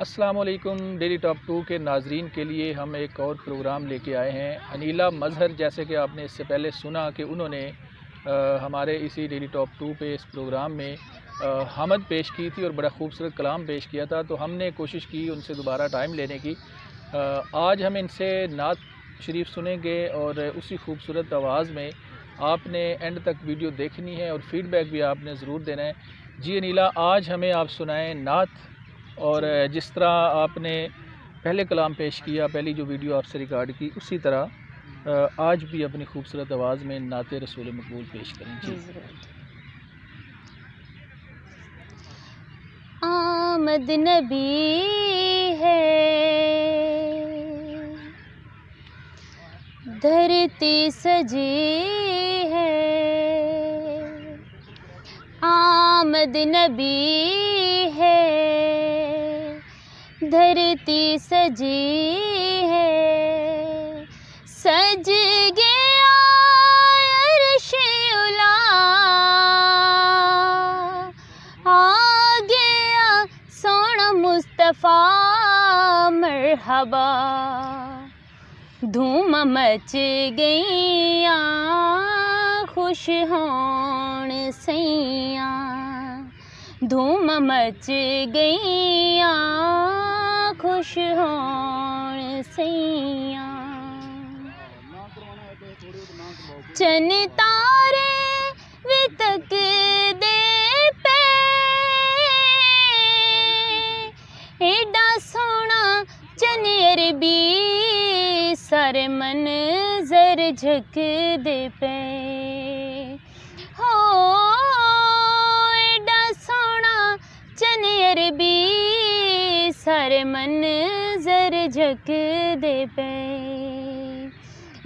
अस्सलामुअलैकुम। Daily top 2 के नाजरीन के लिए हम एक और प्रोग्राम लेके आए हैं। अनीला मज़हर, जैसे कि आपने इससे पहले सुना कि उन्होंने हमारे इसी डेली टॉप 2 पे इस प्रोग्राम में हमद पेश की थी और बड़ा खूबसूरत कलाम पेश किया था। तो हमने कोशिश की उनसे दोबारा टाइम लेने की। आज हम इनसे नात शरीफ सुनेंगे और उसी खूबसूरत आवाज़ में आपने एंड तक वीडियो देखनी है और फ़ीडबैक भी आपने ज़रूर देना है। जी अनीला, आज हमें आप सुनाएं नात, और जिस तरह आपने पहले कलाम पेश किया, पहली जो वीडियो आपसे रिकॉर्ड की, उसी तरह आज भी अपनी खूबसूरत आवाज़ में नाते रसूल मकबूल पेश करें। जी आमद नबी है, धरती सजी है। आमद नबी है, धरती सजी है। सज गया अर्श उला, आ गया सोना मुस्तफ़ा मरहबा। धूम मच गईया खुश होण सैया, धूम मच गईया खुश होण सैया। चन तारे भी तक दे पे, एडा सोना चनेर भी सारे मंज़र झक दे पे। हो एडा सोना चनेर भी सारे मंज़र झक दे पे।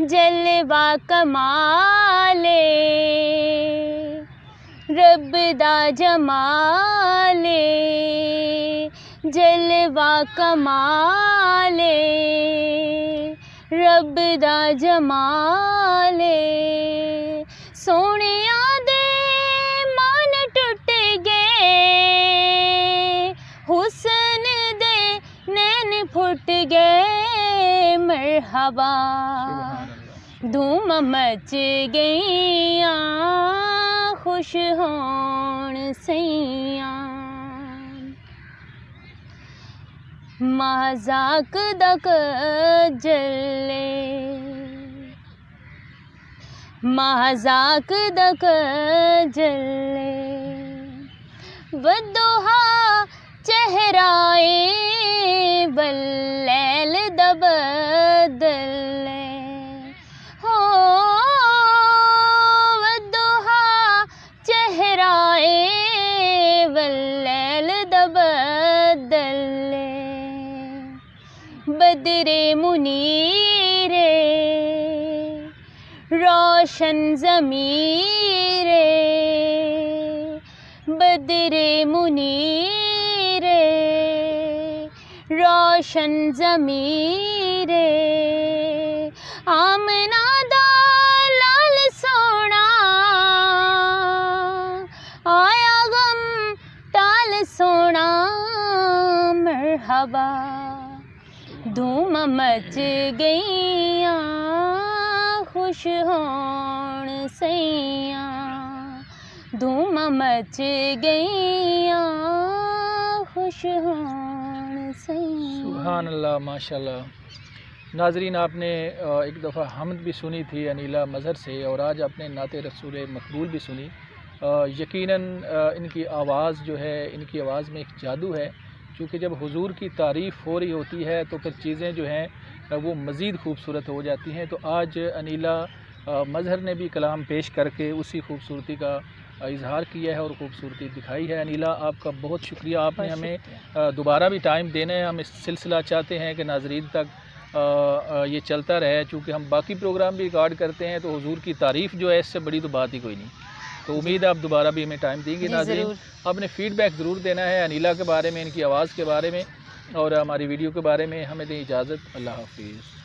जलवा कमाले रब दा जमाले, जलवा कमाले रब दा जमाले। सोनिया दे मन टुट गए, हुस्न दे नैन फुट गए मरहबा। धूम मच गईया खुश होण सैया। मज़ाक दक जले, मज़ाक दक जले। वदुहा चेहराए वल्लैल दबदले। हो वदुहा चेहराए वल्लैल दबदले। बदरे मुनीरे रोशन ज़मीरे, बदरे मुनीरे रोशन ज़मीरे। आमना दा लाल सोना, आया गम टाल सोना मरहबा। धूम मच गईया खुश होण सैया, धूम मच गईया खुश होण सैया। सुभान अल्लाह, माशाल्लाह। नाजरीन, आपने एक दफ़ा हमद भी सुनी थी अनीला मज़हर से, और आज आपने नाते रसूल मकबूल भी सुनी। यकीनन इनकी आवाज़ जो है, इनकी आवाज़ में एक जादू है, क्योंकि जब हुजूर की तारीफ़ हो रही होती है तो फिर चीज़ें जो हैं वो मज़ीद खूबसूरत हो जाती हैं। तो आज अनीला मज़हर ने भी कलाम पेश करके उसी खूबसूरती का इजहार किया है और खूबसूरती दिखाई है। अनीला, आपका बहुत शुक्रिया। आपने हमें दोबारा भी टाइम देना है। हम इस सिलसिला चाहते हैं कि नाजरीन तक ये चलता रहे, चूँकि हम बाकी प्रोग्राम भी रिकॉर्ड करते हैं। तो हुजूर की तारीफ़ जो है, इससे बड़ी तो बात ही कोई नहीं। तो उम्मीद है आप दोबारा भी हमें टाइम देंगे। नाज़रीन, आपने फ़ीडबैक ज़रूर देना है अनीला के बारे में, इनकी आवाज़ के बारे में और हमारी वीडियो के बारे में। हमें दें इजाज़त। अल्लाह हाफ़िज़।